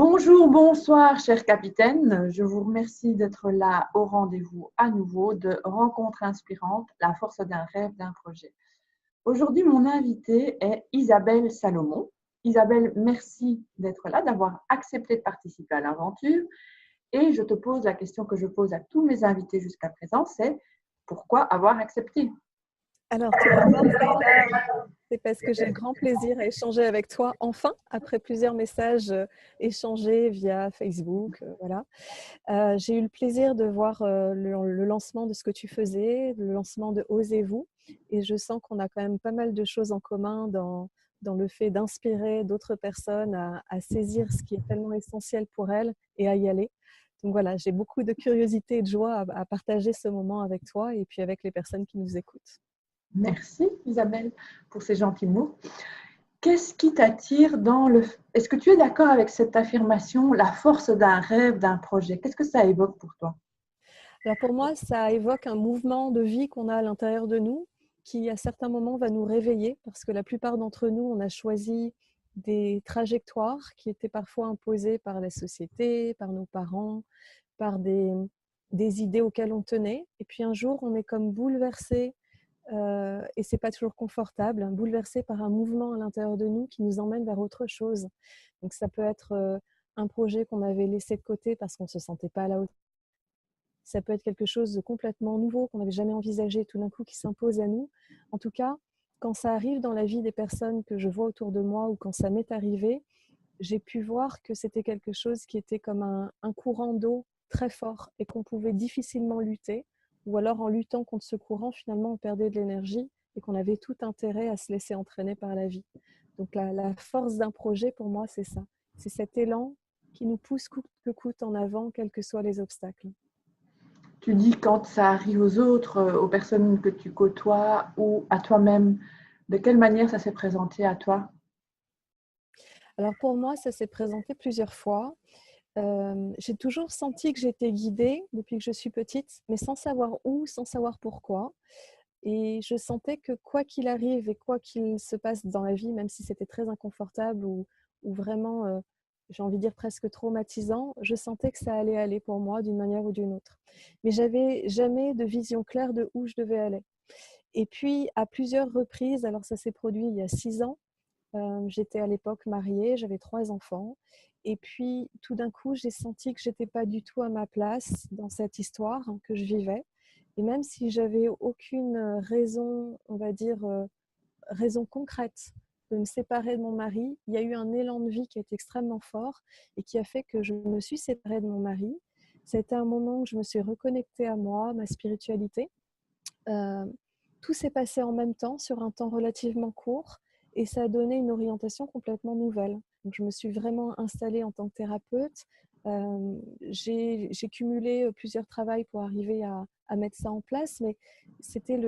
Bonjour, bonsoir, cher capitaine. Je vous remercie d'être là au rendez-vous à nouveau de Rencontres inspirantes, la force d'un rêve, d'un projet. Aujourd'hui, mon invitée est Isabelle Salomon. Isabelle, merci d'être là, d'avoir accepté de participer à l'aventure. Et je te pose la question que je pose à tous mes invités jusqu'à présent, c'est pourquoi avoir accepté? Alors, tout d'abord, c'est parce que j'ai un grand plaisir à échanger avec toi, enfin, après plusieurs messages échangés via Facebook. Voilà. J'ai eu le plaisir de voir le lancement de ce que tu faisais, le lancement de Osez-vous. Et je sens qu'on a quand même pas mal de choses en commun dans le fait d'inspirer d'autres personnes à saisir ce qui est tellement essentiel pour elles et à y aller. Donc voilà, j'ai beaucoup de curiosité et de joie à partager ce moment avec toi et puis avec les personnes qui nous écoutent. Merci Isabelle pour ces gentils mots. Qu'est-ce qui t'attire dans le... Est-ce que tu es d'accord avec cette affirmation, la force d'un rêve, d'un projet? Qu'est-ce que ça évoque pour toi? Alors pour moi, ça évoque un mouvement de vie qu'on a à l'intérieur de nous qui, à certains moments, va nous réveiller parce que la plupart d'entre nous, on a choisi des trajectoires qui étaient parfois imposées par la société, par nos parents, par des idées auxquelles on tenait. Et puis un jour, on est comme bouleversé, et c'est pas toujours confortable, hein, bouleversé par un mouvement à l'intérieur de nous qui nous emmène vers autre chose. Donc ça peut être un projet qu'on avait laissé de côté parce qu'on ne se sentait pas à la hauteur. Ça peut être quelque chose de complètement nouveau qu'on n'avait jamais envisagé, tout d'un coup qui s'impose à nous. En tout cas, quand ça arrive dans la vie des personnes que je vois autour de moi ou quand ça m'est arrivé, j'ai pu voir que c'était quelque chose qui était comme un courant d'eau très fort et qu'on pouvait difficilement lutter, ou alors en luttant contre ce courant, finalement, on perdait de l'énergie et qu'on avait tout intérêt à se laisser entraîner par la vie. Donc la force d'un projet, pour moi, c'est ça. C'est cet élan qui nous pousse coûte que coûte en avant, quels que soient les obstacles. Tu dis quand ça arrive aux autres, aux personnes que tu côtoies ou à toi-même, de quelle manière ça s'est présenté à toi? Alors pour moi, ça s'est présenté plusieurs fois. J'ai toujours senti que j'étais guidée depuis que je suis petite, mais sans savoir où, sans savoir pourquoi. Et je sentais que quoi qu'il arrive et quoi qu'il se passe dans la vie, même si c'était très inconfortable ou vraiment, j'ai envie de dire presque traumatisant, je sentais que ça allait aller pour moi d'une manière ou d'une autre. Mais j'avais jamais de vision claire de où je devais aller. Et puis, à plusieurs reprises, alors ça s'est produit il y a 6 ans, j'étais à l'époque mariée, j'avais 3 enfants. Et puis, tout d'un coup, j'ai senti que j'étais pas du tout à ma place dans cette histoire que je vivais. Et même si j'avais aucune raison, on va dire, raison concrète de me séparer de mon mari, il y a eu un élan de vie qui est extrêmement fort et qui a fait que je me suis séparée de mon mari. C'était un moment où je me suis reconnectée à moi, ma spiritualité. Euh, Tout s'est passé en même temps, sur un temps relativement court, et ça a donné une orientation complètement nouvelle. Donc, je me suis vraiment installée en tant que thérapeute. J'ai cumulé plusieurs travails pour arriver à mettre ça en place, mais c'était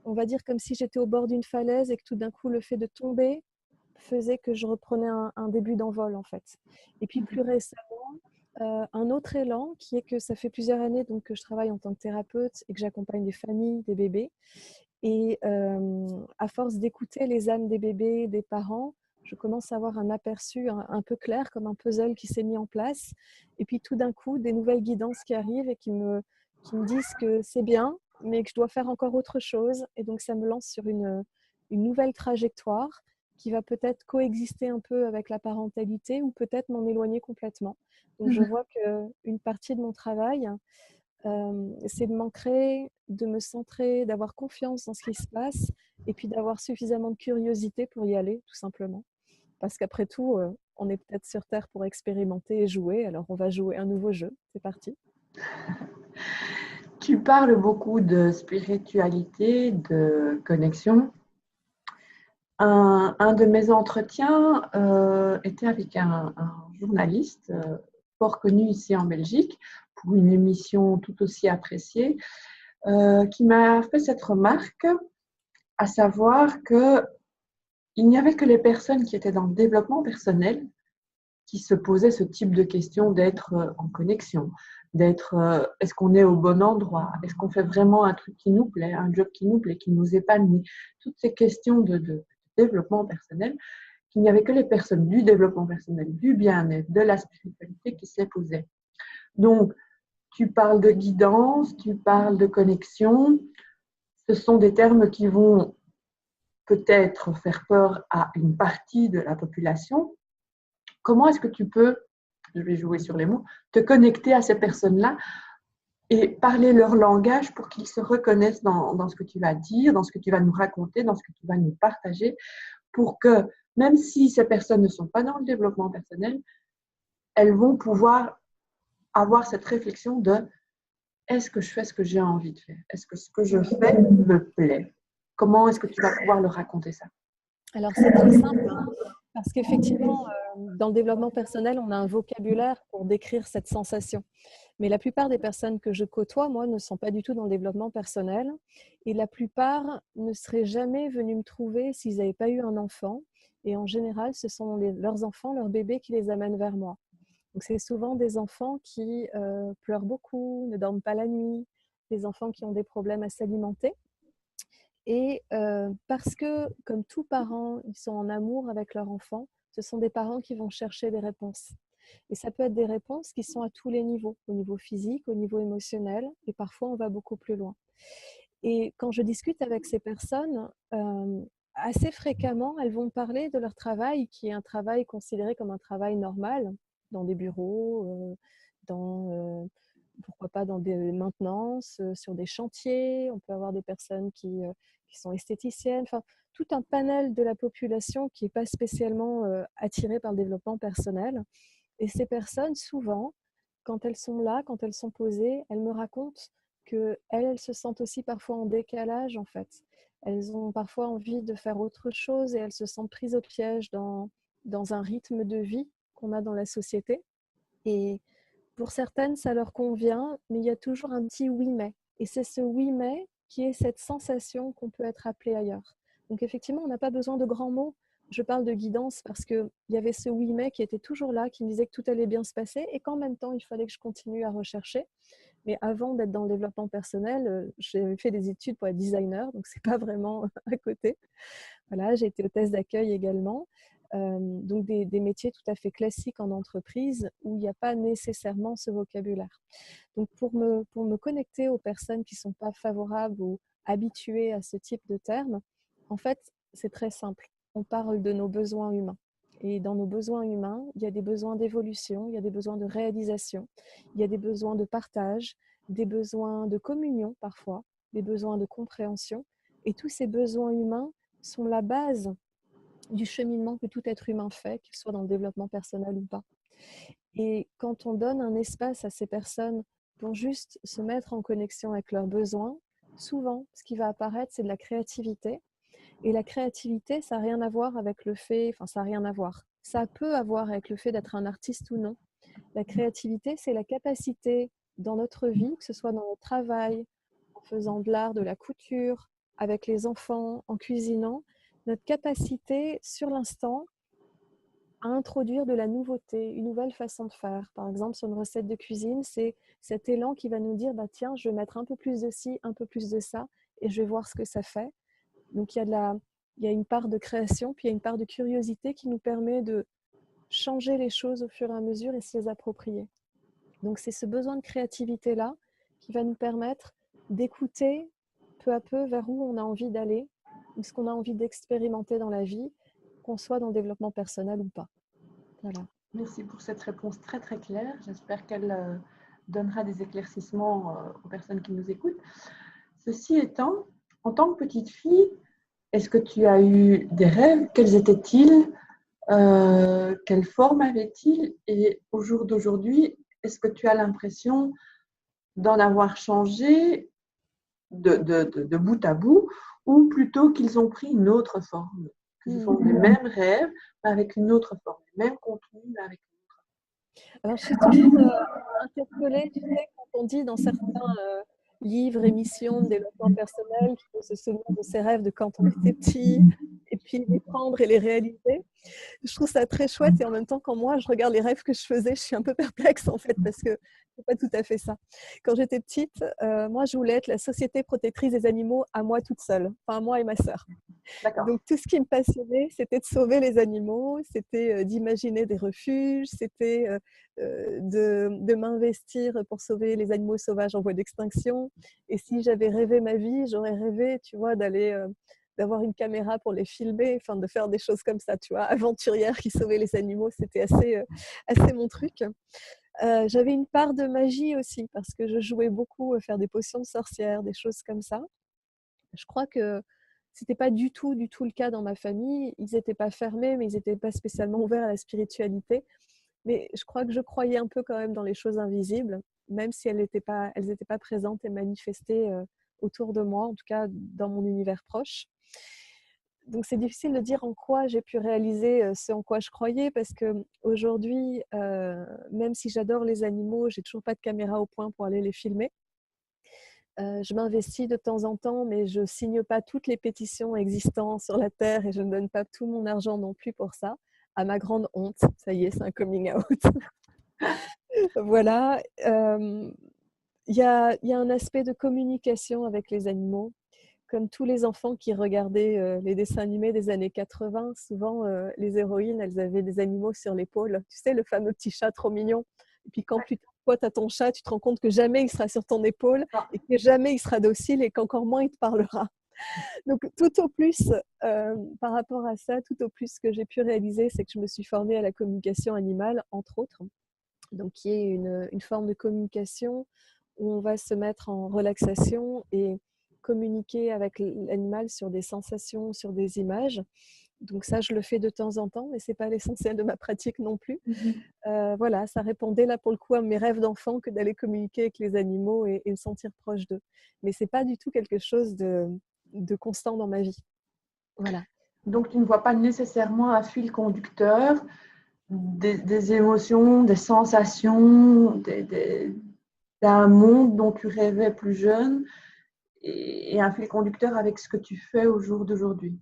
on va dire comme si j'étais au bord d'une falaise et que tout d'un coup, le fait de tomber faisait que je reprenais un début d'envol, en fait. Et puis plus récemment, un autre élan qui est que ça fait plusieurs années donc, que je travaille en tant que thérapeute et que j'accompagne des familles, des bébés. Et à force d'écouter les âmes des bébés, des parents, je commence à avoir un aperçu un peu clair, comme un puzzle qui s'est mis en place. Et puis tout d'un coup, des nouvelles guidances qui arrivent et qui me disent que c'est bien, mais que je dois faire encore autre chose. Et donc ça me lance sur une nouvelle trajectoire qui va peut-être coexister un peu avec la parentalité ou peut-être m'en éloigner complètement. Donc je vois qu'une partie de mon travail, c'est de m'ancrer, de me centrer, d'avoir confiance dans ce qui se passe et puis d'avoir suffisamment de curiosité pour y aller, tout simplement. Parce qu'après tout, on est peut-être sur Terre pour expérimenter et jouer, alors on va jouer un nouveau jeu. C'est parti. Tu parles beaucoup de spiritualité, de connexion. Un de mes entretiens était avec un journaliste fort connu ici en Belgique pour une émission tout aussi appréciée qui m'a fait cette remarque, à savoir que il n'y avait que les personnes qui étaient dans le développement personnel qui se posaient ce type de questions d'être en connexion, d'être est-ce qu'on est au bon endroit, est-ce qu'on fait vraiment un truc qui nous plaît, un job qui nous plaît, qui nous épanouit, toutes ces questions de développement personnel qu'il n'y avait que les personnes du développement personnel, du bien-être, de la spiritualité qui se les posaient. Donc, tu parles de guidance, tu parles de connexion. Ce sont des termes qui vont peut-être faire peur à une partie de la population. Comment est-ce que tu peux, je vais jouer sur les mots, te connecter à ces personnes-là et parler leur langage pour qu'ils se reconnaissent dans ce que tu vas dire, dans ce que tu vas nous raconter, dans ce que tu vas nous partager, pour que même si ces personnes ne sont pas dans le développement personnel, elles vont pouvoir avoir cette réflexion de est-ce que je fais ce que j'ai envie de faire? Est-ce que ce que je fais me plaît? Comment est-ce que tu vas pouvoir leur raconter ça? Alors, c'est très simple, hein, parce qu'effectivement, dans le développement personnel, on a un vocabulaire pour décrire cette sensation. Mais la plupart des personnes que je côtoie, moi, ne sont pas du tout dans le développement personnel. Et la plupart ne seraient jamais venus me trouver s'ils n'avaient pas eu un enfant. Et en général, ce sont leurs enfants, leurs bébés qui les amènent vers moi. Donc, c'est souvent des enfants qui pleurent beaucoup, ne dorment pas la nuit, des enfants qui ont des problèmes à s'alimenter. Et parce que, comme tous parents, ils sont en amour avec leur enfant, ce sont des parents qui vont chercher des réponses. Et ça peut être des réponses qui sont à tous les niveaux, au niveau physique, au niveau émotionnel, et parfois on va beaucoup plus loin. Et quand je discute avec ces personnes, assez fréquemment, elles vont parler de leur travail, qui est un travail considéré comme un travail normal, dans des bureaux, pourquoi pas dans des maintenances, sur des chantiers. On peut avoir des personnes qui sont esthéticiennes, enfin, tout un panel de la population qui n'est pas spécialement attirée par le développement personnel. Et ces personnes, souvent, quand elles sont là, quand elles sont posées, elles me racontent qu'elles se sentent aussi parfois en décalage, en fait. Elles ont parfois envie de faire autre chose et elles se sentent prises au piège dans un rythme de vie qu'on a dans la société. Et pour certaines, ça leur convient, mais il y a toujours un petit oui mais. Et c'est ce oui mais qui est cette sensation qu'on peut être appelé ailleurs. Donc effectivement, on n'a pas besoin de grands mots. Je parle de guidance parce qu'il y avait ce oui mais qui était toujours là, qui me disait que tout allait bien se passer et qu'en même temps, il fallait que je continue à rechercher. Mais avant d'être dans le développement personnel, j'ai fait des études pour être designer, donc c'est pas vraiment à côté. Voilà, j'ai été hôtesse d'accueil également. Donc des métiers tout à fait classiques en entreprise où il n'y a pas nécessairement ce vocabulaire. Donc pour me connecter aux personnes qui ne sont pas favorables ou habituées à ce type de termes, en fait, c'est très simple. On parle de nos besoins humains. Et dans nos besoins humains, il y a des besoins d'évolution, il y a des besoins de réalisation, il y a des besoins de partage, des besoins de communion parfois, des besoins de compréhension. Et tous ces besoins humains sont la base du cheminement que tout être humain fait, qu'il soit dans le développement personnel ou pas. Et quand on donne un espace à ces personnes pour juste se mettre en connexion avec leurs besoins, souvent, ce qui va apparaître, c'est de la créativité. Et la créativité, ça n'a rien à voir avec le fait, enfin, ça n'a rien à voir. Ça peut avoir avec le fait d'être un artiste ou non. La créativité, c'est la capacité dans notre vie, que ce soit dans notre travail, en faisant de l'art, de la couture, avec les enfants, en cuisinant, notre capacité sur l'instant à introduire de la nouveauté, une nouvelle façon de faire. Par exemple, sur une recette de cuisine, c'est cet élan qui va nous dire bah, tiens, je vais mettre un peu plus de ci, un peu plus de ça, et je vais voir ce que ça fait. Donc, il y a une part de création, puis il y a une part de curiosité qui nous permet de changer les choses au fur et à mesure et se les approprier. Donc, c'est ce besoin de créativité-là qui va nous permettre d'écouter peu à peu vers où on a envie d'aller ou ce qu'on a envie d'expérimenter dans la vie, qu'on soit dans le développement personnel ou pas. Voilà. Merci pour cette réponse très très claire. J'espère qu'elle donnera des éclaircissements aux personnes qui nous écoutent. Ceci étant, en tant que petite fille, est-ce que tu as eu des rêves? Quels étaient-ils? Quelle forme avaient-ils? Et au jour d'aujourd'hui, est-ce que tu as l'impression d'en avoir changé de bout à bout ou plutôt qu'ils ont pris une autre forme? Que ce sont les mêmes rêves, mais avec une autre forme, les mêmes contenus, mais avec une autre forme. Alors, je suis toujours interpellée, tu sais, quand on dit dans certains livres, émissions de développement personnel qu'il faut se souvenir de ses rêves de quand on était petit et puis les prendre et les réaliser. Je trouve ça très chouette et en même temps, quand moi, je regarde les rêves que je faisais, je suis un peu perplexe en fait parce que c'est pas tout à fait ça. Quand j'étais petite, moi, je voulais être la société protectrice des animaux à moi toute seule, enfin moi et ma sœur. D'accord. Donc tout ce qui me passionnait, c'était de sauver les animaux, c'était d'imaginer des refuges, c'était de m'investir pour sauver les animaux sauvages en voie d'extinction. Et si j'avais rêvé ma vie, j'aurais rêvé, tu vois, d'avoir une caméra pour les filmer, enfin de faire des choses comme ça, tu vois, aventurière qui sauvait les animaux, c'était assez mon truc. J'avais une part de magie aussi parce que je jouais beaucoup à faire des potions de sorcière, des choses comme ça. Je crois que c'était pas du tout le cas dans ma famille. Ils n'étaient pas fermés, mais ils n'étaient pas spécialement ouverts à la spiritualité. Mais je crois que je croyais un peu quand même dans les choses invisibles, même si elles étaient pas présentes et manifestées autour de moi, en tout cas dans mon univers proche. Donc c'est difficile de dire en quoi j'ai pu réaliser ce en quoi je croyais, parce que aujourd'hui, même si j'adore les animaux, j'ai toujours pas de caméra au point pour aller les filmer. Je m'investis de temps en temps, mais je signe pas toutes les pétitions existantes sur la Terre et je ne donne pas tout mon argent non plus pour ça, à ma grande honte. Ça y est, c'est un coming out. Voilà. Il y a un aspect de communication avec les animaux. Comme tous les enfants qui regardaient les dessins animés des années 80, souvent les héroïnes, elles avaient des animaux sur l'épaule. Tu sais, le fameux petit chat trop mignon. Et puis quand plus tard, tu as ton chat, tu te rends compte que jamais il sera sur ton épaule et que jamais il sera docile et qu'encore moins il te parlera. Donc tout au plus, par rapport à ça, tout au plus ce que j'ai pu réaliser, c'est que je me suis formée à la communication animale, entre autres. Donc qui est une forme de communication où on va se mettre en relaxation et communiquer avec l'animal sur des sensations, sur des images. Donc ça, je le fais de temps en temps, mais ce n'est pas l'essentiel de ma pratique non plus. Voilà, ça répondait là pour le coup à mes rêves d'enfant que d'aller communiquer avec les animaux et me sentir proche d'eux. Mais ce n'est pas du tout quelque chose de constant dans ma vie. Voilà. Donc, tu ne vois pas nécessairement un fil conducteur des émotions, des sensations, d'un monde dont tu rêvais plus jeune et un fil conducteur avec ce que tu fais au jour d'aujourd'hui.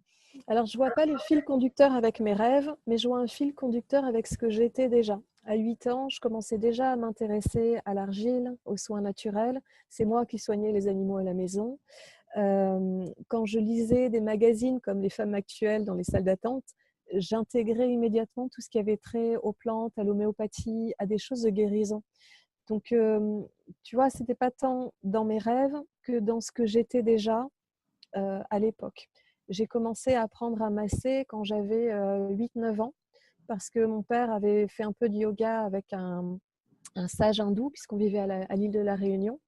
Alors, je ne vois pas le fil conducteur avec mes rêves, mais je vois un fil conducteur avec ce que j'étais déjà. À 8 ans, je commençais déjà à m'intéresser à l'argile, aux soins naturels. C'est moi qui soignais les animaux à la maison. Quand je lisais des magazines comme Les Femmes Actuelles dans les salles d'attente, j'intégrais immédiatement tout ce qui avait trait aux plantes, à l'homéopathie, à des choses de guérison. Donc, tu vois, ce n'était pas tant dans mes rêves que dans ce que j'étais déjà à l'époque. J'ai commencé à apprendre à masser quand j'avais 8-9 ans parce que mon père avait fait un peu de yoga avec un sage hindou puisqu'on vivait à l'île de la Réunion.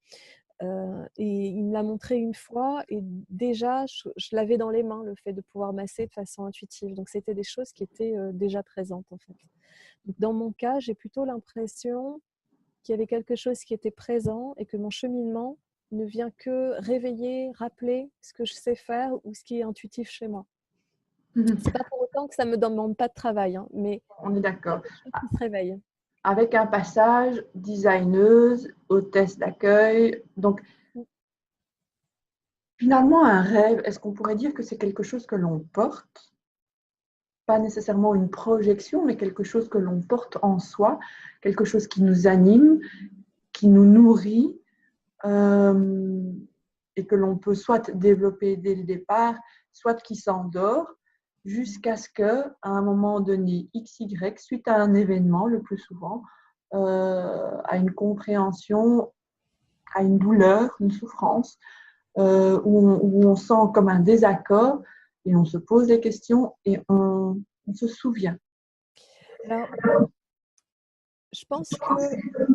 Et il me l'a montré une fois et déjà, je l'avais dans les mains, le fait de pouvoir masser de façon intuitive. Donc, c'était des choses qui étaient déjà présentes en fait. Donc, dans mon cas, j'ai plutôt l'impression qu'il y avait quelque chose qui était présent et que mon cheminement ne vient que réveiller, rappeler ce que je sais faire ou ce qui est intuitif chez moi. C'est pas pour autant que ça me demande pas de travail, hein, mais On est il y a d'accord. quelque chose qui se réveille. Avec un passage designeuse, hôtesse d'accueil. Donc, finalement, un rêve, est-ce qu'on pourrait dire que c'est quelque chose que l'on porte? Pas nécessairement une projection, mais quelque chose que l'on porte en soi, quelque chose qui nous anime, qui nous nourrit euh, et que l'on peut soit développer dès le départ, soit qui s'endort, jusqu'à ce qu'à un moment donné, XY, suite à un événement, le plus souvent, à une compréhension, à une douleur, une souffrance, où on sent comme un désaccord et on se pose des questions et on se souvient. Alors, je pense que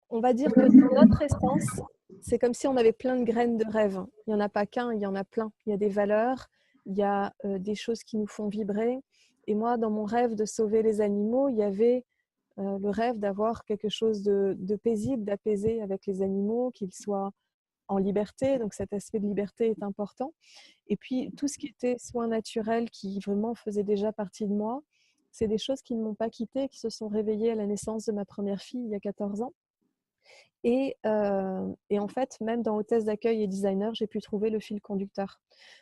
on va dire que dans notre essence, c'est comme si on avait plein de graines de rêve. Il n'y en a pas qu'un, il y en a plein. Il y a des valeurs, il y a des choses qui nous font vibrer. Et moi, dans mon rêve de sauver les animaux, il y avait le rêve d'avoir quelque chose de paisible, d'apaisé avec les animaux, qu'ils soient en liberté. Donc cet aspect de liberté est important. Et puis tout ce qui était soins naturels, qui vraiment faisait déjà partie de moi, c'est des choses qui ne m'ont pas quittée, qui se sont réveillées à la naissance de ma première fille il y a 14 ans. Et en fait, même dans hôtesse d'accueil et designer, j'ai pu trouver le fil conducteur.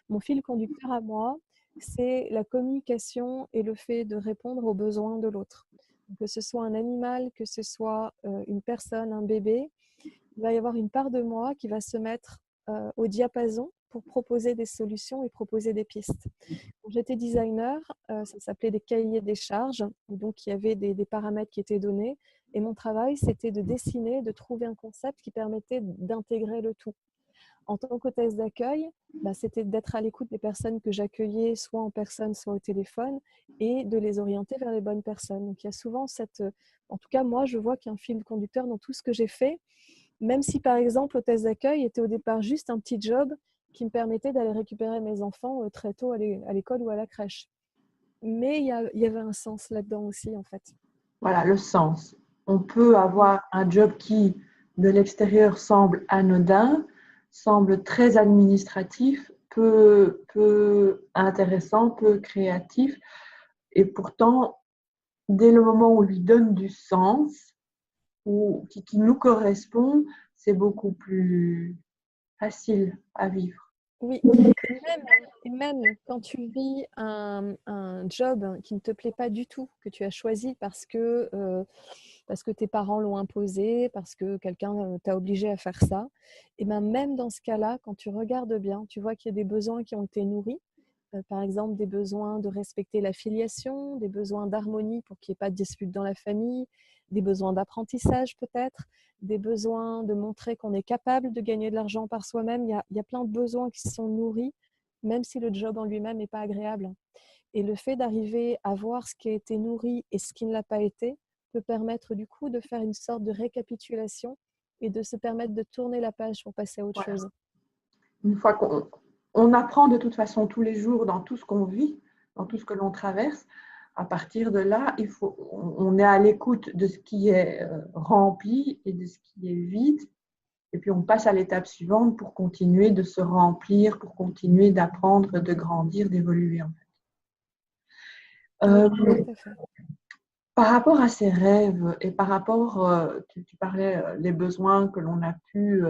Mon fil conducteur à moi, c'est la communication et le fait de répondre aux besoins de l'autre. Que ce soit un animal, que ce soit une personne, un bébé, il va y avoir une part de moi qui va se mettre au diapason pour proposer des solutions et proposer des pistes. Quand j'étais designer, ça s'appelait des cahiers des charges, où donc il y avait des paramètres qui étaient donnés. Et mon travail, c'était de dessiner, de trouver un concept qui permettait d'intégrer le tout. En tant qu'hôtesse d'accueil, c'était d'être à l'écoute des personnes que j'accueillais, soit en personne, soit au téléphone, et de les orienter vers les bonnes personnes. Donc il y a souvent cette... En tout cas, moi, je vois qu'il y a un fil conducteur dans tout ce que j'ai fait, même si, par exemple, l'hôtesse d'accueil était au départ juste un petit job qui me permettait d'aller récupérer mes enfants très tôt à l'école ou à la crèche. Mais il y avait un sens là-dedans aussi, en fait. Voilà, le sens. On peut avoir un job qui, de l'extérieur, semble anodin, semble très administratif, peu intéressant, peu créatif, et pourtant, dès le moment où on lui donne du sens, ou qui nous correspond, c'est beaucoup plus facile à vivre. Oui, et même quand tu vis un job qui ne te plaît pas du tout, que tu as choisi parce que tes parents l'ont imposé, parce que quelqu'un t'a obligé à faire ça, et ben même dans ce cas-là, quand tu regardes bien, tu vois qu'il y a des besoins qui ont été nourris, par exemple des besoins de respecter la filiation, des besoins d'harmonie pour qu'il n'y ait pas de dispute dans la famille, des besoins d'apprentissage peut-être, des besoins de montrer qu'on est capable de gagner de l'argent par soi-même. Il y a plein de besoins qui sont nourris, même si le job en lui-même n'est pas agréable. Et le fait d'arriver à voir ce qui a été nourri et ce qui ne l'a pas été peut permettre du coup de faire une sorte de récapitulation et de se permettre de tourner la page pour passer à autre Voilà. chose. Une fois qu'on apprend de toute façon tous les jours dans tout ce qu'on vit, dans tout ce que l'on traverse, à partir de là, on est à l'écoute de ce qui est rempli et de ce qui est vide. Et puis on passe à l'étape suivante pour continuer de se remplir, pour continuer d'apprendre, de grandir, d'évoluer en fait. Oui, tout à fait. Par rapport à ces rêves et par rapport, tu parlais des besoins que l'on a pu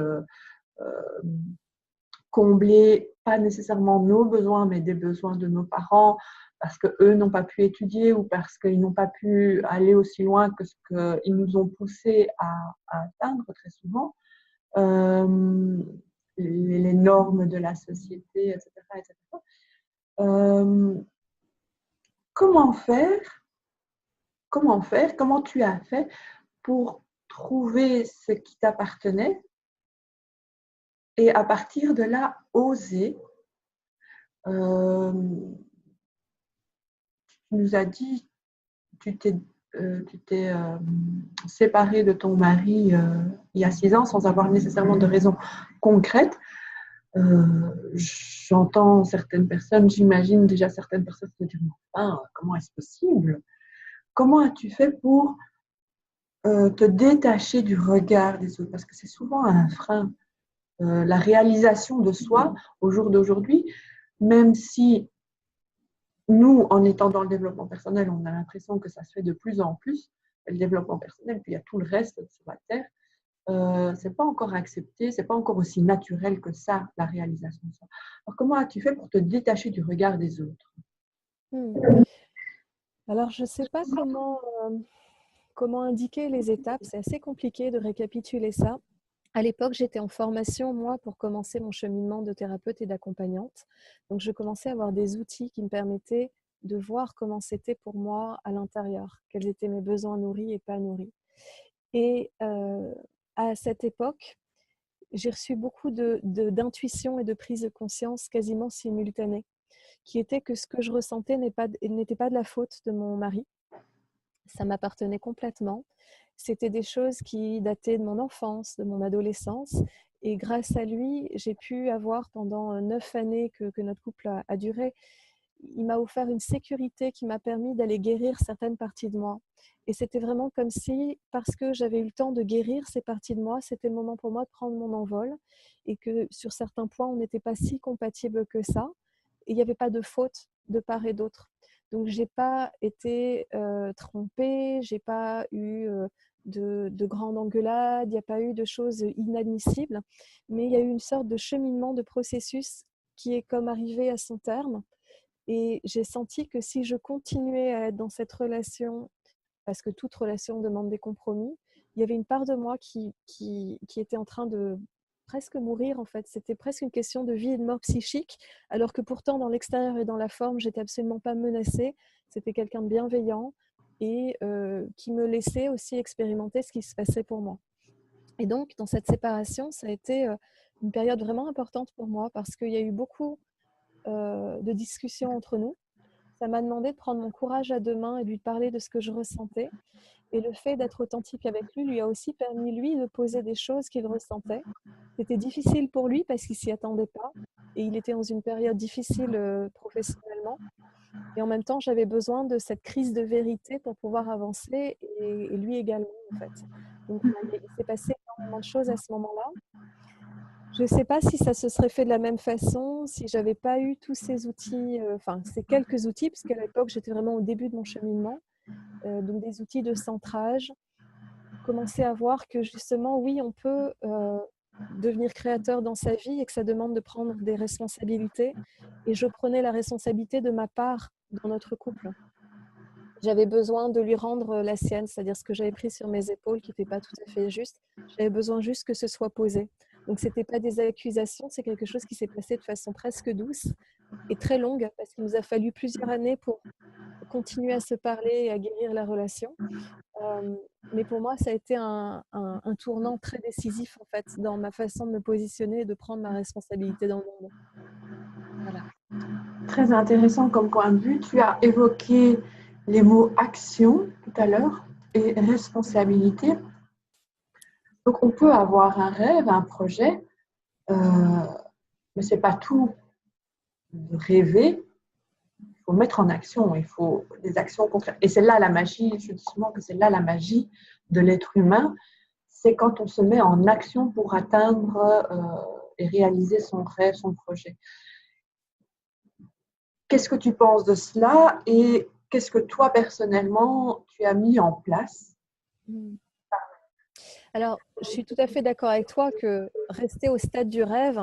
combler, pas nécessairement nos besoins, mais des besoins de nos parents, parce qu'eux n'ont pas pu étudier ou parce qu'ils n'ont pas pu aller aussi loin que ce qu'ils nous ont poussé à atteindre très souvent. Les normes de la société, etc. etc. Comment faire, comment tu as fait pour trouver ce qui t'appartenait et à partir de là, oser. Tu nous as dit, tu t'es séparée de ton mari il y a 6 ans sans avoir nécessairement de raison concrète. J'entends certaines personnes, j'imagine déjà certaines personnes se dire enfin, comment est-ce possible? Comment as-tu fait pour te détacher du regard des autres? Parce que c'est souvent un frein. La réalisation de soi au jour d'aujourd'hui, même si nous, en étant dans le développement personnel, on a l'impression que ça se fait de plus en plus, le développement personnel, puis il y a tout le reste sur la Terre, c'est pas encore accepté, c'est pas encore aussi naturel que ça, la réalisation de soi. Alors, comment as-tu fait pour te détacher du regard des autres? Alors, je ne sais pas comment indiquer les étapes. C'est assez compliqué de récapituler ça. À l'époque, j'étais en formation, moi, pour commencer mon cheminement de thérapeute et d'accompagnante. Donc, je commençais à avoir des outils qui me permettaient de voir comment c'était pour moi à l'intérieur, quels étaient mes besoins nourris et pas nourris. Et à cette époque, j'ai reçu beaucoup d'intuition et de prise de conscience quasiment simultanées, qui était que ce que je ressentais n'était pas de la faute de mon mari. Ça m'appartenait complètement. C'était des choses qui dataient de mon enfance, de mon adolescence. Et grâce à lui, j'ai pu avoir pendant 9 années que notre couple a duré, il m'a offert une sécurité qui m'a permis d'aller guérir certaines parties de moi. Et c'était vraiment comme si, parce que j'avais eu le temps de guérir ces parties de moi, c'était le moment pour moi de prendre mon envol et que sur certains points, on n'était pas si compatibles que ça. Et il n'y avait pas de faute de part et d'autre. Donc, je n'ai pas été trompée, je n'ai pas eu de grandes engueulades, il n'y a pas eu de choses inadmissibles, mais il y a eu une sorte de cheminement, de processus qui est comme arrivé à son terme. Et j'ai senti que si je continuais à être dans cette relation, parce que toute relation demande des compromis, il y avait une part de moi qui était en train de presque mourir en fait. C'était presque une question de vie et de mort psychique, alors que pourtant dans l'extérieur et dans la forme, j'étais absolument pas menacée. C'était quelqu'un de bienveillant et qui me laissait aussi expérimenter ce qui se passait pour moi. Et donc, dans cette séparation, ça a été une période vraiment importante pour moi parce qu'il y a eu beaucoup de discussions entre nous. Ça m'a demandé de prendre mon courage à deux mains et de lui parler de ce que je ressentais. Et le fait d'être authentique avec lui lui a aussi permis, lui, de poser des choses qu'il ressentait. C'était difficile pour lui parce qu'il ne s'y attendait pas. Et il était dans une période difficile professionnellement. Et en même temps, j'avais besoin de cette crise de vérité pour pouvoir avancer et lui également, en fait. Donc, il s'est passé énormément de choses à ce moment-là. Je ne sais pas si ça se serait fait de la même façon, si je n'avais pas eu tous ces outils, enfin, ces quelques outils, parce qu'à l'époque, j'étais vraiment au début de mon cheminement, donc des outils de centrage, commencer à voir que justement, oui, on peut devenir créateur dans sa vie et que ça demande de prendre des responsabilités. Et je prenais la responsabilité de ma part dans notre couple. J'avais besoin de lui rendre la sienne, c'est-à-dire ce que j'avais pris sur mes épaules qui n'était pas tout à fait juste. J'avais besoin juste que ce soit posé. Donc, ce n'était pas des accusations, c'est quelque chose qui s'est passé de façon presque douce et très longue parce qu'il nous a fallu plusieurs années pour continuer à se parler et à guérir la relation. Mais pour moi, ça a été un tournant très décisif en fait dans ma façon de me positionner et de prendre ma responsabilité dans le monde. Voilà. Très intéressant comme point de vue. Tu as évoqué les mots action tout à l'heure et responsabilité. Donc, on peut avoir un rêve, un projet, mais ce n'est pas tout de rêver. Il faut mettre en action, il faut des actions concrètes. Et c'est là la magie, je dis souvent que c'est là la magie de l'être humain, c'est quand on se met en action pour atteindre et réaliser son rêve, son projet. Qu'est-ce que tu penses de cela et qu'est-ce que toi, personnellement, tu as mis en place? Alors, je suis tout à fait d'accord avec toi que rester au stade du rêve,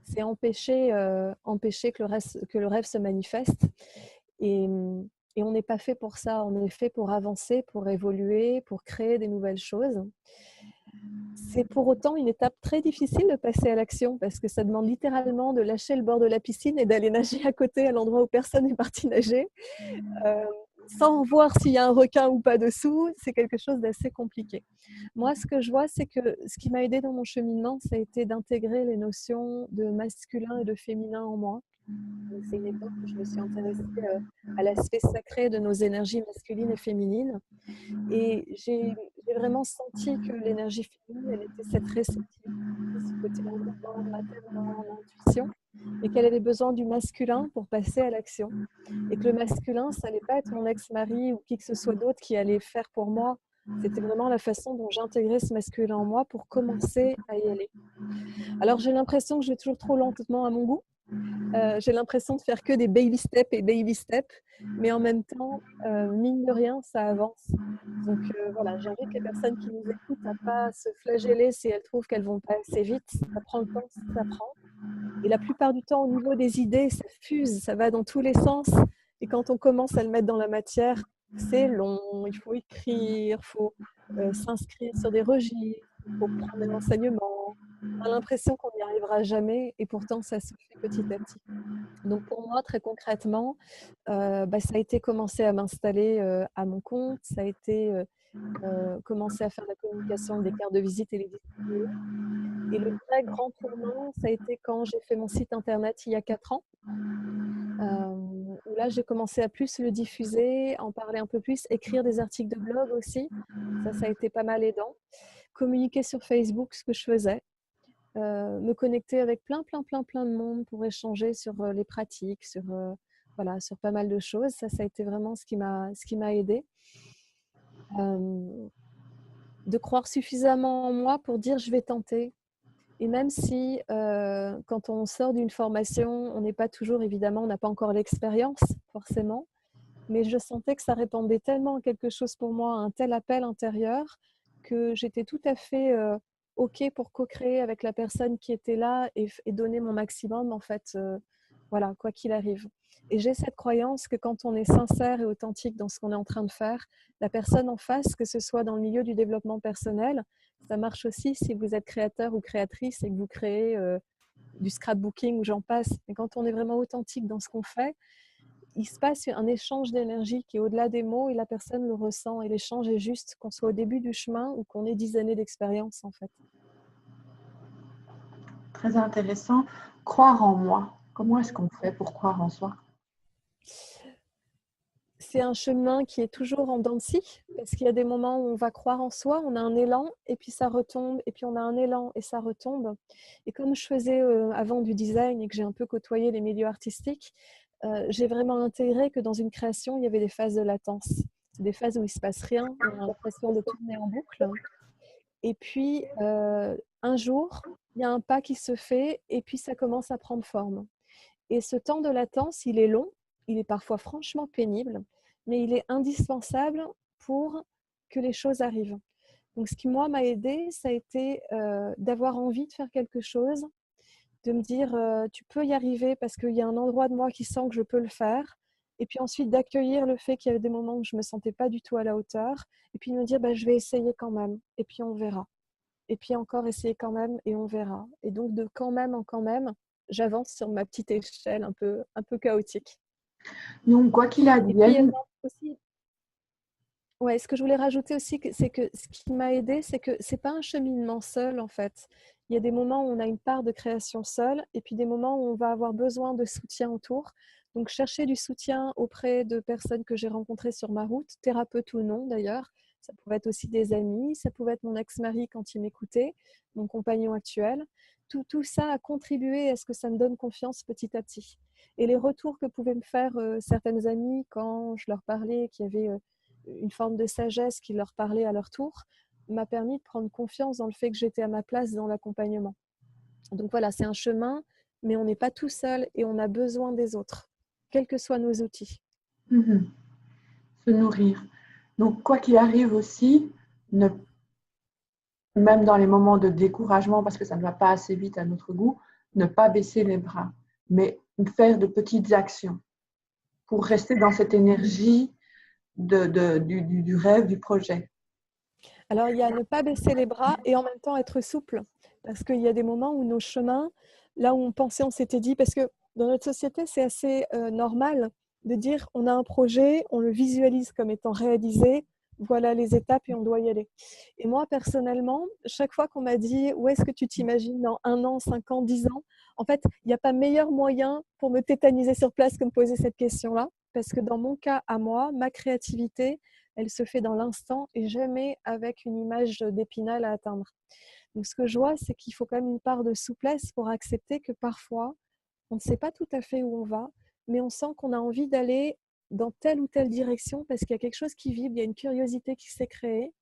c'est empêcher que le rêve se manifeste. Et on n'est pas fait pour ça. On est fait pour avancer, pour évoluer, pour créer des nouvelles choses. C'est pour autant une étape très difficile de passer à l'action parce que ça demande littéralement de lâcher le bord de la piscine et d'aller nager à côté à l'endroit où personne n'est parti nager. Sans voir s'il y a un requin ou pas dessous, c'est quelque chose d'assez compliqué. Moi, ce que je vois, c'est que ce qui m'a aidé dans mon cheminement, ça a été d'intégrer les notions de masculin et de féminin en moi. C'est une époque où je me suis intéressée à l'aspect sacré de nos énergies masculines et féminines. Et j'ai vraiment senti que l'énergie féminine, elle était cette réceptivité, ce côté envoûtant, maternant, intuition, et qu'elle avait besoin du masculin pour passer à l'action. Et que le masculin, ça n'allait pas être mon ex-mari ou qui que ce soit d'autre qui allait faire pour moi. C'était vraiment la façon dont j'intégrais ce masculin en moi pour commencer à y aller. Alors j'ai l'impression que je vais toujours trop lentement à mon goût. J'ai l'impression de faire que des baby steps et baby steps, mais en même temps, mine de rien, ça avance. Donc voilà, j'invite les personnes qui nous écoutent à ne pas se flageller si elles trouvent qu'elles vont pas assez vite. Ça prend le temps, ça prend. Et la plupart du temps, au niveau des idées, ça fuse, ça va dans tous les sens. Et quand on commence à le mettre dans la matière, c'est long, il faut écrire, il faut s'inscrire sur des registres, il faut prendre des renseignements. On a l'impression qu'on n'y arrivera jamais et pourtant, ça se fait petit à petit. Donc pour moi, très concrètement, ça a été commencer à m'installer à mon compte, ça a été commencer à faire la communication des cartes de visite et les distribuer. Et le vrai grand tournant, ça a été quand j'ai fait mon site internet il y a 4 ans, où là j'ai commencé à plus le diffuser, en parler un peu plus, écrire des articles de blog aussi, ça a été pas mal aidant. Communiquer sur Facebook ce que je faisais, me connecter avec plein de monde pour échanger sur les pratiques, sur pas mal de choses. Ça a été vraiment ce qui m'a aidée. De croire suffisamment en moi pour dire je vais tenter. Et même si quand on sort d'une formation, on n'est pas toujours, évidemment, on n'a pas encore l'expérience forcément, mais je sentais que ça répondait tellement à quelque chose pour moi, un tel appel intérieur, que j'étais tout à fait OK pour co-créer avec la personne qui était là et donner mon maximum en fait Voilà, quoi qu'il arrive. Et j'ai cette croyance que quand on est sincère et authentique dans ce qu'on est en train de faire, la personne en face, que ce soit dans le milieu du développement personnel, ça marche aussi si vous êtes créateur ou créatrice et que vous créez du scrapbooking ou j'en passe. Mais quand on est vraiment authentique dans ce qu'on fait, il se passe un échange d'énergie qui est au-delà des mots et la personne le ressent. Et l'échange est juste qu'on soit au début du chemin ou qu'on ait 10 années d'expérience en fait. Très intéressant. Croire en moi. Comment est-ce qu'on fait pour croire en soi? C'est un chemin qui est toujours en dents de scie, parce qu'il y a des moments où on va croire en soi, on a un élan, et puis ça retombe, et puis on a un élan, et ça retombe. Et comme je faisais avant du design et que j'ai un peu côtoyé les milieux artistiques, j'ai vraiment intégré que dans une création, il y avait des phases de latence. C'est des phases où il ne se passe rien, on a l'impression de tourner en boucle. Et puis, un jour, il y a un pas qui se fait, et puis ça commence à prendre forme. Et ce temps de latence, il est long, il est parfois franchement pénible, mais il est indispensable pour que les choses arrivent. Donc, ce qui, moi, m'a aidé, ça a été d'avoir envie de faire quelque chose, de me dire, tu peux y arriver parce qu'il y a un endroit de moi qui sent que je peux le faire. Et puis ensuite, d'accueillir le fait qu'il y avait des moments où je ne me sentais pas du tout à la hauteur. Et puis de me dire, bah, je vais essayer quand même. Et puis on verra. Et puis encore essayer quand même et on verra. Et donc de quand même en quand même, j'avance sur ma petite échelle un peu chaotique. Donc, quoi qu'il Et puis advienne, aussi, ouais, ce que je voulais rajouter aussi, c'est que ce qui m'a aidé, c'est que c'est pas un cheminement seul en fait. Il y a des moments où on a une part de création seule et puis des moments où on va avoir besoin de soutien autour. Donc chercher du soutien auprès de personnes que j'ai rencontrées sur ma route, thérapeute ou non d'ailleurs. Ça pouvait être aussi des amis, ça pouvait être mon ex-mari quand il m'écoutait, mon compagnon actuel. Tout ça a contribué à ce que ça me donne confiance petit à petit. Et les retours que pouvaient me faire certaines amies quand je leur parlais, qu'il y avait une forme de sagesse qui leur parlait à leur tour, m'a permis de prendre confiance dans le fait que j'étais à ma place dans l'accompagnement. Donc voilà, c'est un chemin, mais on n'est pas tout seul et on a besoin des autres, quels que soient nos outils. se nourrir. Donc, quoi qu'il arrive aussi, ne, même dans les moments de découragement, parce que ça ne va pas assez vite à notre goût, ne pas baisser les bras, mais faire de petites actions pour rester dans cette énergie du rêve, du projet. Alors, il y a ne pas baisser les bras et en même temps être souple, parce qu'il y a des moments où nos chemins, là où on pensait, on s'était dit, parce que dans notre société, c'est assez normal de dire on a un projet, on le visualise comme étant réalisé, voilà les étapes et on doit y aller. Et moi, personnellement, chaque fois qu'on m'a dit où est-ce que tu t'imagines dans 1 an, 5 ans, 10 ans, en fait, il n'y a pas meilleur moyen pour me tétaniser sur place que de me poser cette question-là, parce que dans mon cas à moi, ma créativité, elle se fait dans l'instant et jamais avec une image d'épinal à atteindre. Donc ce que je vois, c'est qu'il faut quand même une part de souplesse pour accepter que parfois, on ne sait pas tout à fait où on va, mais on sent qu'on a envie d'aller dans telle ou telle direction parce qu'il y a quelque chose qui vibre, il y a une curiosité qui s'est créée.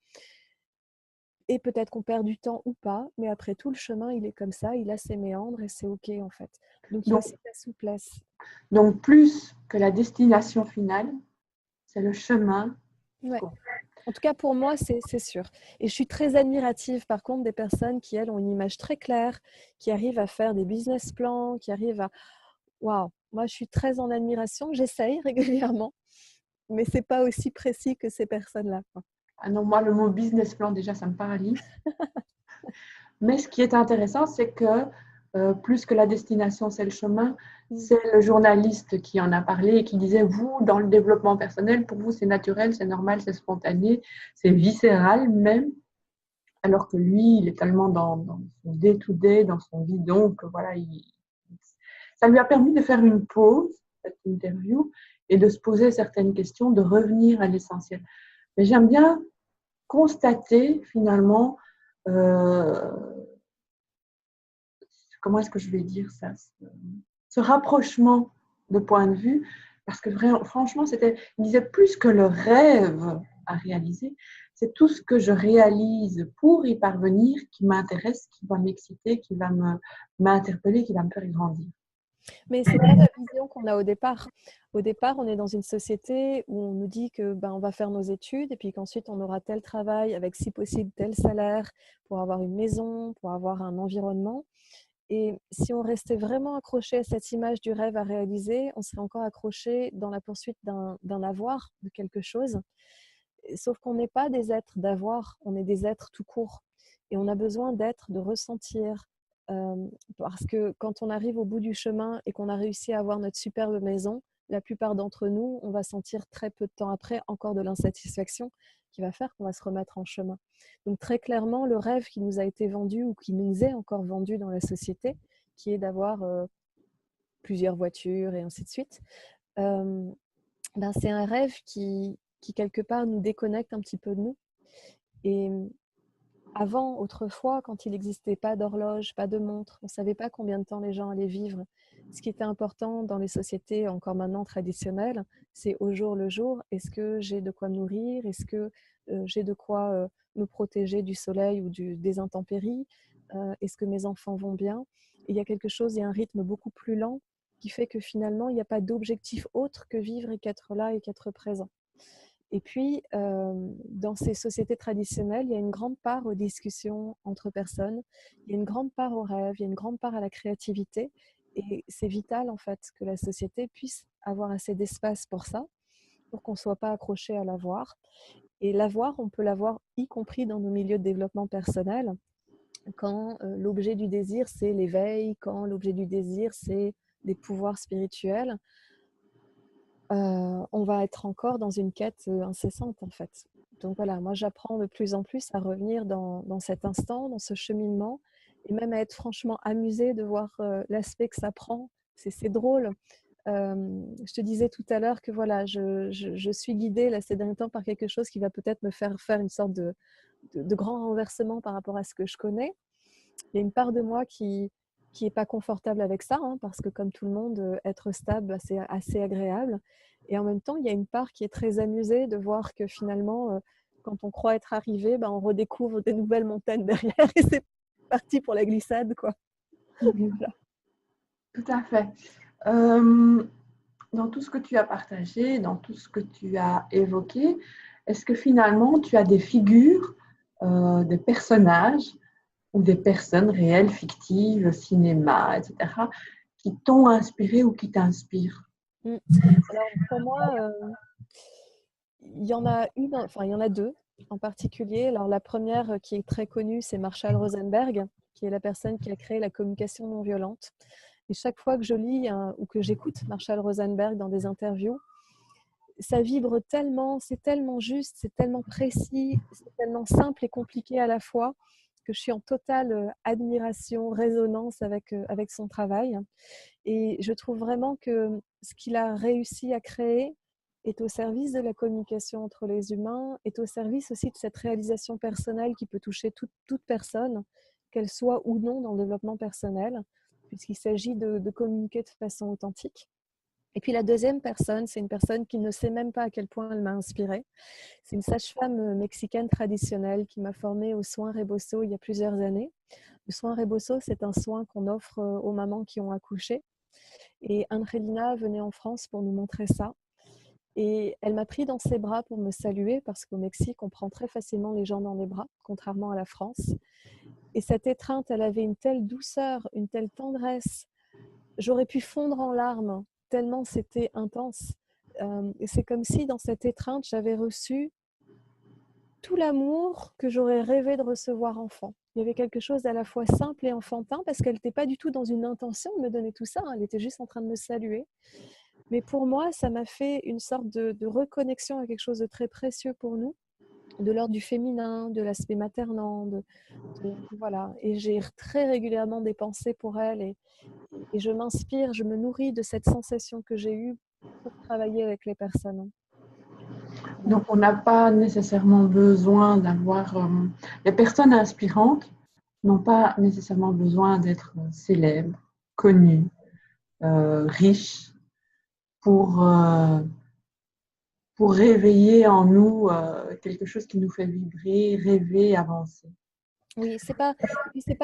Et peut-être qu'on perd du temps ou pas, mais après tout, le chemin, il est comme ça, il a ses méandres et c'est OK en fait. Donc il y a Donc, aussi de la souplesse. donc, plus que la destination finale, c'est le chemin. Ouais. En tout cas, pour moi, c'est sûr. Et je suis très admirative, par contre, des personnes qui, elles, ont une image très claire, qui arrivent à faire des business plans, qui arrivent à... Waouh, moi, je suis très en admiration. J'essaye régulièrement, mais c'est pas aussi précis que ces personnes-là, quoi. Ah non, moi, le mot business plan, déjà, ça me paralyse. Mais ce qui est intéressant, c'est que plus que la destination, c'est le chemin. Mm. C'est le journaliste qui en a parlé et qui disait, vous, dans le développement personnel, pour vous, c'est naturel, c'est normal, c'est spontané, c'est viscéral même, alors que lui, il est tellement dans son day-to-day, dans son bidon, que voilà, ça lui a permis de faire une pause, cette interview, et de se poser certaines questions, de revenir à l'essentiel. Mais j'aime bien constater finalement euh, comment est-ce que je vais dire ça, ce rapprochement de point de vue, parce que franchement, il disait plus que le rêve à réaliser, c'est tout ce que je réalise pour y parvenir qui m'intéresse, qui va m'exciter, qui va m'interpeller, qui va me faire grandir. Mais c'est pas la vision qu'on a au départ. Au départ, on est dans une société où on nous dit que ben, on va faire nos études et puis qu'ensuite on aura tel travail avec si possible tel salaire pour avoir une maison, pour avoir un environnement. Et si on restait vraiment accroché à cette image du rêve à réaliser, on serait encore accroché dans la poursuite d'un avoir, de quelque chose. Sauf qu'on n'est pas des êtres d'avoir, on est des êtres tout court. Et on a besoin d'être, de ressentir. Parce que quand on arrive au bout du chemin et qu'on a réussi à avoir notre superbe maison, la plupart d'entre nous, on va sentir très peu de temps après encore de l'insatisfaction qui va faire qu'on va se remettre en chemin. Donc très clairement, le rêve qui nous a été vendu ou qui nous est encore vendu dans la société, qui est d'avoir plusieurs voitures et ainsi de suite, c'est un rêve qui quelque part nous déconnecte un petit peu de nous. Et avant, autrefois, quand il n'existait pas d'horloge, pas de montre, on ne savait pas combien de temps les gens allaient vivre. Ce qui était important dans les sociétés encore maintenant traditionnelles, c'est au jour le jour, est-ce que j'ai de quoi me nourrir? Est-ce que j'ai de quoi me protéger du soleil ou des intempéries? Est-ce que mes enfants vont bien? Et il y a quelque chose, il y a un rythme beaucoup plus lent qui fait que finalement, il n'y a pas d'objectif autre que vivre et qu'être là et qu'être présent. Et puis, dans ces sociétés traditionnelles, il y a une grande part aux discussions entre personnes, il y a une grande part au rêve, il y a une grande part à la créativité. Et c'est vital, en fait, que la société puisse avoir assez d'espace pour ça, pour qu'on ne soit pas accroché à l'avoir. Et l'avoir, on peut l'avoir y compris dans nos milieux de développement personnel, quand l'objet du désir, c'est l'éveil, quand l'objet du désir, c'est des pouvoirs spirituels. On va être encore dans une quête incessante en fait. Donc voilà, moi j'apprends de plus en plus à revenir dans cet instant, dans ce cheminement, et même à être franchement amusée de voir l'aspect que ça prend. C'est drôle. Je te disais tout à l'heure que voilà, je suis guidée là, ces derniers temps par quelque chose qui va peut-être me faire faire une sorte de grand renversement par rapport à ce que je connais. Il y a une part de moi qui est pas confortable avec ça, hein, parce que comme tout le monde, être stable, c'est assez agréable. Et en même temps, il y a une part qui est très amusée de voir que finalement, quand on croit être arrivé, on redécouvre des nouvelles montagnes derrière et c'est parti pour la glissade, quoi. Voilà. Tout à fait. Euh, dans tout ce que tu as partagé, dans tout ce que tu as évoqué, est-ce que finalement tu as des figures, des personnages ou des personnes réelles, fictives, cinéma, etc., qui t'ont inspiré ou qui t'inspirent? Alors pour moi, il y en a une, enfin il y en a deux en particulier. Alors la première qui est très connue, c'est Marshall Rosenberg, qui est la personne qui a créé la communication non violente. Et chaque fois que je lis ou que j'écoute Marshall Rosenberg dans des interviews, ça vibre tellement, c'est tellement juste, c'est tellement précis, c'est tellement simple et compliqué à la fois que je suis en totale admiration, résonance avec son travail. Et je trouve vraiment que ce qu'il a réussi à créer est au service de la communication entre les humains, est au service aussi de cette réalisation personnelle qui peut toucher toute personne, qu'elle soit ou non dans le développement personnel, puisqu'il s'agit de communiquer de façon authentique. Et puis la deuxième personne, c'est une personne qui ne sait même pas à quel point elle m'a inspirée. C'est une sage-femme mexicaine traditionnelle qui m'a formée aux soins Rebosso il y a plusieurs années. Le soin Rebosso, c'est un soin qu'on offre aux mamans qui ont accouché. Et Angelina venait en France pour nous montrer ça. Et elle m'a pris dans ses bras pour me saluer parce qu'au Mexique, on prend très facilement les gens dans les bras, contrairement à la France. Et cette étreinte, elle avait une telle douceur, une telle tendresse. J'aurais pu fondre en larmes tellement c'était intense. Et c'est comme si dans cette étreinte, j'avais reçu tout l'amour que j'aurais rêvé de recevoir enfant. Il y avait quelque chose à la fois simple et enfantin parce qu'elle n'était pas du tout dans une intention de me donner tout ça, elle était juste en train de me saluer. Mais pour moi, ça m'a fait une sorte de reconnexion à quelque chose de très précieux pour nous, de l'ordre du féminin, de l'aspect maternant, voilà. Et j'ai très régulièrement des pensées pour elle et je m'inspire, je me nourris de cette sensation que j'ai eue pour travailler avec les personnes. Donc, on n'a pas nécessairement besoin d'avoir... les personnes inspirantes n'ont pas nécessairement besoin d'être célèbres, connues, riches pour réveiller en nous quelque chose qui nous fait vibrer, rêver, avancer. Oui, c'est pas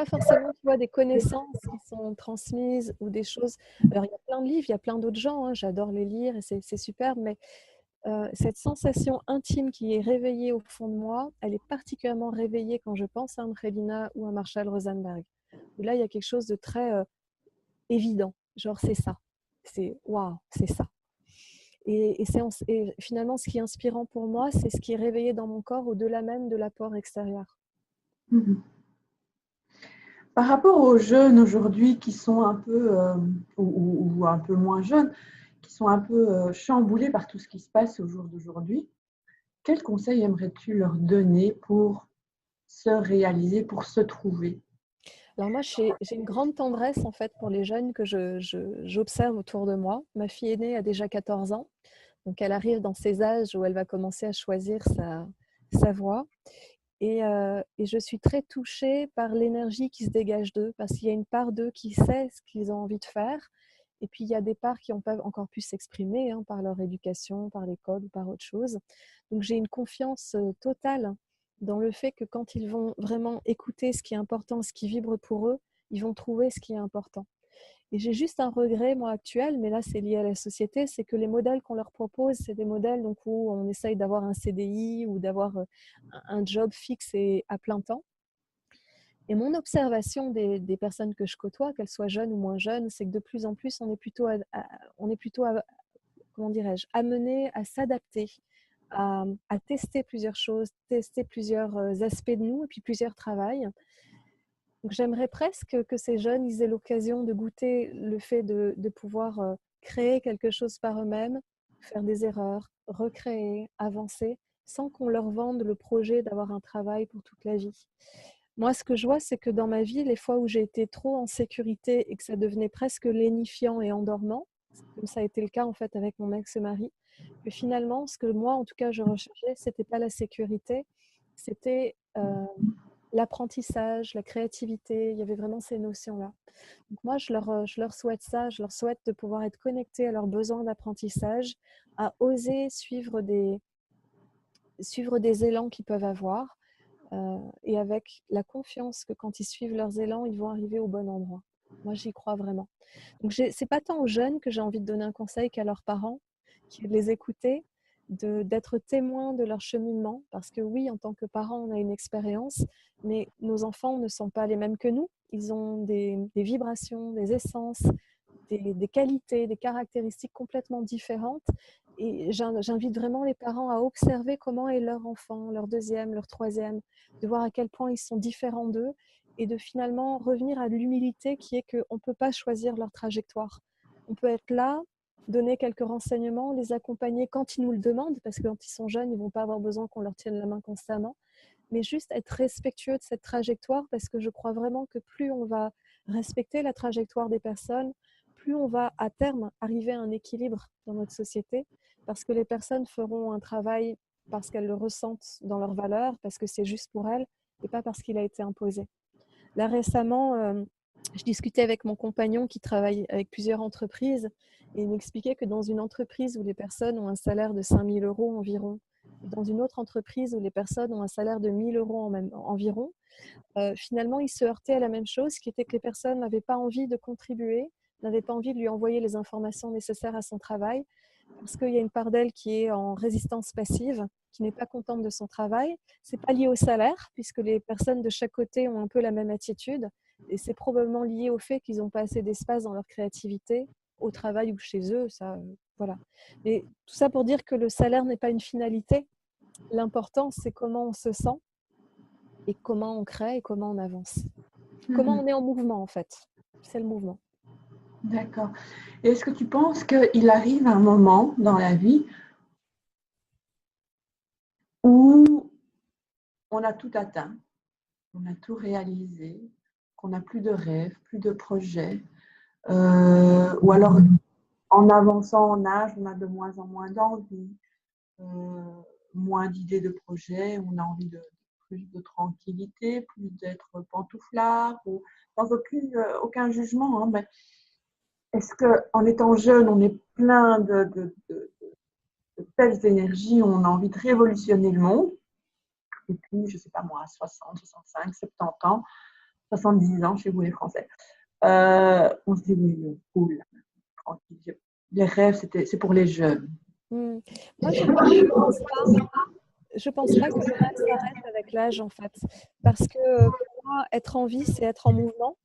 forcément, tu vois, des connaissances qui sont transmises ou des choses. Alors, il y a plein de livres, il y a plein d'autres gens, hein, j'adore les lire et c'est superbe, mais cette sensation intime qui est réveillée au fond de moi, elle est particulièrement réveillée quand je pense à Angelina ou à Marshall Rosenberg. où là, il y a quelque chose de très évident. Genre, c'est ça. C'est waouh, c'est ça. Et finalement, ce qui est inspirant pour moi, c'est ce qui est réveillé dans mon corps au-delà même de l'apport extérieur. Mhm. Par rapport aux jeunes aujourd'hui qui sont un peu, ou un peu moins jeunes, qui sont un peu chamboulés par tout ce qui se passe au jour d'aujourd'hui, quels conseils aimerais-tu leur donner pour se réaliser, pour se trouver? Alors moi, j'ai une grande tendresse en fait pour les jeunes que j'observe autour de moi. Ma fille aînée a déjà 14 ans, donc elle arrive dans ces âges où elle va commencer à choisir sa voie. Et je suis très touchée par l'énergie qui se dégage d'eux, parce qu'il y a une part d'eux qui sait ce qu'ils ont envie de faire, et puis il y a des parts qui n'ont pas encore pu s'exprimer par leur éducation, par l'école ou par autre chose. Donc j'ai une confiance totale dans le fait que quand ils vont vraiment écouter ce qui est important, ce qui vibre pour eux, ils vont trouver ce qui est important. Et j'ai juste un regret, moi, actuel, mais là, c'est lié à la société, c'est que les modèles qu'on leur propose, c'est des modèles donc, où on essaye d'avoir un CDI ou d'avoir un job fixe et à plein temps. Et mon observation des personnes que je côtoie, qu'elles soient jeunes ou moins jeunes, c'est que de plus en plus, comment dirais-je, amené à s'adapter, à tester plusieurs choses, tester plusieurs aspects de nous et puis plusieurs travails. Donc, j'aimerais presque que ces jeunes ils aient l'occasion de goûter le fait de pouvoir créer quelque chose par eux-mêmes, faire des erreurs, recréer, avancer, sans qu'on leur vende le projet d'avoir un travail pour toute la vie. Moi, ce que je vois, c'est que dans ma vie, les fois où j'ai été trop en sécurité et que ça devenait presque lénifiant et endormant, comme ça a été le cas en fait avec mon ex-mari, que finalement, ce que moi, en tout cas, je recherchais, c'était pas la sécurité, c'était l'apprentissage, la créativité, il y avait vraiment ces notions-là. Donc moi, je leur souhaite ça, je leur souhaite de pouvoir être connectés à leurs besoins d'apprentissage, à oser suivre des élans qu'ils peuvent avoir, et avec la confiance que quand ils suivent leurs élans, ils vont arriver au bon endroit. Moi, j'y crois vraiment. Donc, c'est pas tant aux jeunes que j'ai envie de donner un conseil qu'à leurs parents, qui est de les écouter, d'être témoins de leur cheminement. Parce que oui, en tant que parents, on a une expérience, mais nos enfants ne sont pas les mêmes que nous. Ils ont des vibrations, des essences, des qualités, des caractéristiques complètement différentes. Et j'invite vraiment les parents à observer comment est leur enfant, leur deuxième, leur troisième, de voir à quel point ils sont différents d'eux et de finalement revenir à l'humilité qui est qu'on ne peut pas choisir leur trajectoire. On peut être là, donner quelques renseignements, les accompagner quand ils nous le demandent, parce que quand ils sont jeunes, ils ne vont pas avoir besoin qu'on leur tienne la main constamment, mais juste être respectueux de cette trajectoire, parce que je crois vraiment que plus on va respecter la trajectoire des personnes, plus on va à terme arriver à un équilibre dans notre société, parce que les personnes feront un travail parce qu'elles le ressentent dans leurs valeurs, parce que c'est juste pour elles, et pas parce qu'il a été imposé. Là, récemment, je discutais avec mon compagnon qui travaille avec plusieurs entreprises, et il m'expliquait que dans une entreprise où les personnes ont un salaire de 5 000 € environ, et dans une autre entreprise où les personnes ont un salaire de 1 000 € environ, finalement, il se heurtait à la même chose, qui était que les personnes n'avaient pas envie de contribuer, n'avaient pas envie de lui envoyer les informations nécessaires à son travail, parce qu'il y a une part d'elle qui est en résistance passive, qui n'est pas contente de son travail. Ce n'est pas lié au salaire, puisque les personnes de chaque côté ont un peu la même attitude, et c'est probablement lié au fait qu'ils n'ont pas assez d'espace dans leur créativité, au travail ou chez eux. Ça, voilà. Mais tout ça pour dire que le salaire n'est pas une finalité. L'important, c'est comment on se sent, et comment on crée et comment on avance. Comment on est en mouvement, en fait. C'est le mouvement. D'accord. Et est-ce que tu penses qu'il arrive un moment dans la vie où on a tout atteint, on a tout réalisé, qu'on n'a plus de rêves, plus de projets, ou alors en avançant en âge, on a de moins en moins d'envie, moins d'idées de projets, on a envie de plus de tranquillité, plus d'être pantouflard, ou sans aucun jugement, mais est-ce qu'en étant jeune, on est plein de telles énergies, on a envie de révolutionner le monde, et puis, je ne sais pas moi, 60, 65, 70 ans, 70 ans chez vous les Français, on se dit oui, cool, tranquille. Les rêves, c'est pour les jeunes. Moi, je pense pas que le rêve s'arrête avec l'âge, en fait. Parce que pour moi, être en vie, c'est être en mouvement.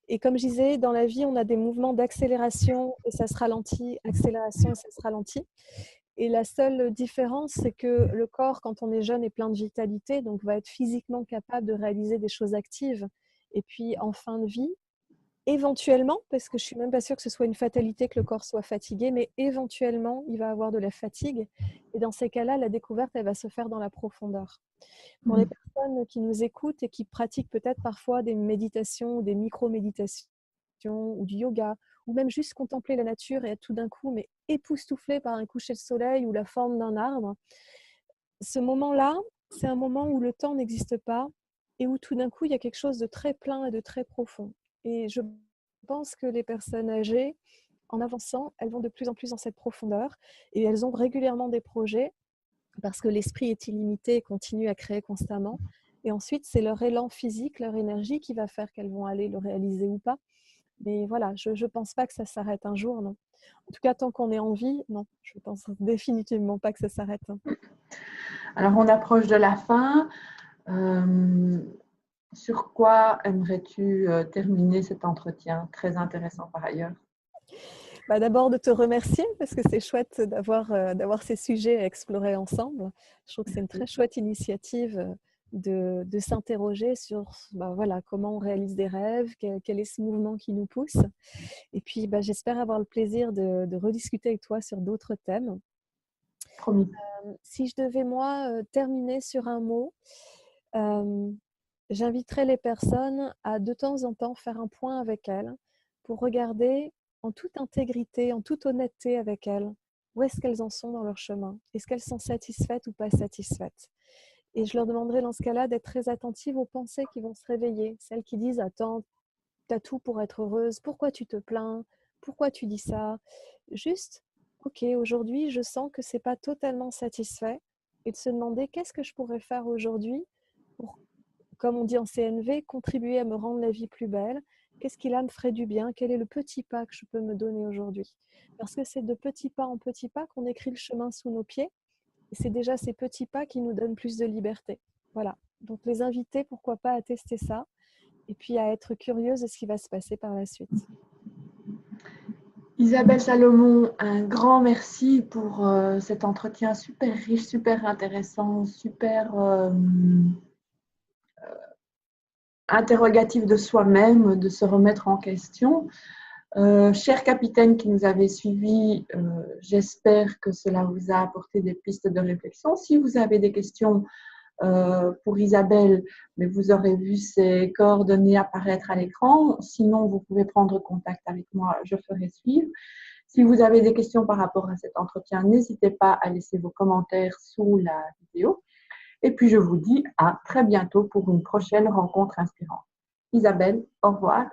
Et comme je disais, dans la vie, on a des mouvements d'accélération et ça se ralentit, accélération et ça se ralentit. Et la seule différence, c'est que le corps, quand on est jeune, est plein de vitalité, donc va être physiquement capable de réaliser des choses actives. Et puis, en fin de vie, éventuellement, parce que je ne suis même pas sûre que ce soit une fatalité que le corps soit fatigué, mais éventuellement, il va avoir de la fatigue. Et dans ces cas-là, la découverte, elle va se faire dans la profondeur. Pour les personnes qui nous écoutent et qui pratiquent peut-être parfois des méditations, des micro-méditations ou du yoga, ou même juste contempler la nature et être tout d'un coup mais époustouflé par un coucher de soleil ou la forme d'un arbre, ce moment-là, c'est un moment où le temps n'existe pas et où tout d'un coup, il y a quelque chose de très plein et de très profond. Et je pense que les personnes âgées, en avançant, elles vont de plus en plus dans cette profondeur et elles ont régulièrement des projets parce que l'esprit est illimité et continue à créer constamment. Et ensuite, c'est leur élan physique, leur énergie qui va faire qu'elles vont aller le réaliser ou pas. Mais voilà, je ne pense pas que ça s'arrête un jour, non. En tout cas, tant qu'on est en vie, non, je ne pense définitivement pas que ça s'arrête. Alors, on approche de la fin. Sur quoi aimerais-tu terminer cet entretien, très intéressant par ailleurs? D'abord, de te remercier parce que c'est chouette d'avoir ces sujets à explorer ensemble. Je trouve que c'est une très chouette initiative de s'interroger sur voilà, comment on réalise des rêves, quel est ce mouvement qui nous pousse. Et puis, j'espère avoir le plaisir de rediscuter avec toi sur d'autres thèmes. Promis. Si je devais, moi, terminer sur un mot, j'inviterais les personnes à de temps en temps faire un point avec elles pour regarder en toute intégrité, en toute honnêteté avec elles, où est-ce qu'elles en sont dans leur chemin. Est-ce qu'elles sont satisfaites ou pas satisfaites? Et je leur demanderais dans ce cas-là d'être très attentives aux pensées qui vont se réveiller. Celles qui disent « Attends, t'as tout pour être heureuse, pourquoi tu te plains? Pourquoi tu dis ça ?» Juste, ok, aujourd'hui, je sens que c'est pas totalement satisfait et de se demander qu'est-ce que je pourrais faire aujourd'hui pour, comme on dit en CNV, contribuer à me rendre la vie plus belle. Qu'est-ce qui là me ferait du bien? Quel est le petit pas que je peux me donner aujourd'hui? Parce que c'est de petit pas en petit pas qu'on écrit le chemin sous nos pieds et c'est déjà ces petits pas qui nous donnent plus de liberté. Voilà, donc les inviter, pourquoi pas, à tester ça et puis à être curieuse de ce qui va se passer par la suite. Isabelle Salomon, un grand merci pour cet entretien super riche, super intéressant, super interrogatif de soi-même, de se remettre en question. Cher capitaine qui nous avez suivis, j'espère que cela vous a apporté des pistes de réflexion. Si vous avez des questions pour Isabelle, mais vous aurez vu ses coordonnées apparaître à l'écran. Sinon, vous pouvez prendre contact avec moi, je ferai suivre. Si vous avez des questions par rapport à cet entretien, n'hésitez pas à laisser vos commentaires sous la vidéo. Et puis, je vous dis à très bientôt pour une prochaine rencontre inspirante. Isabelle, au revoir.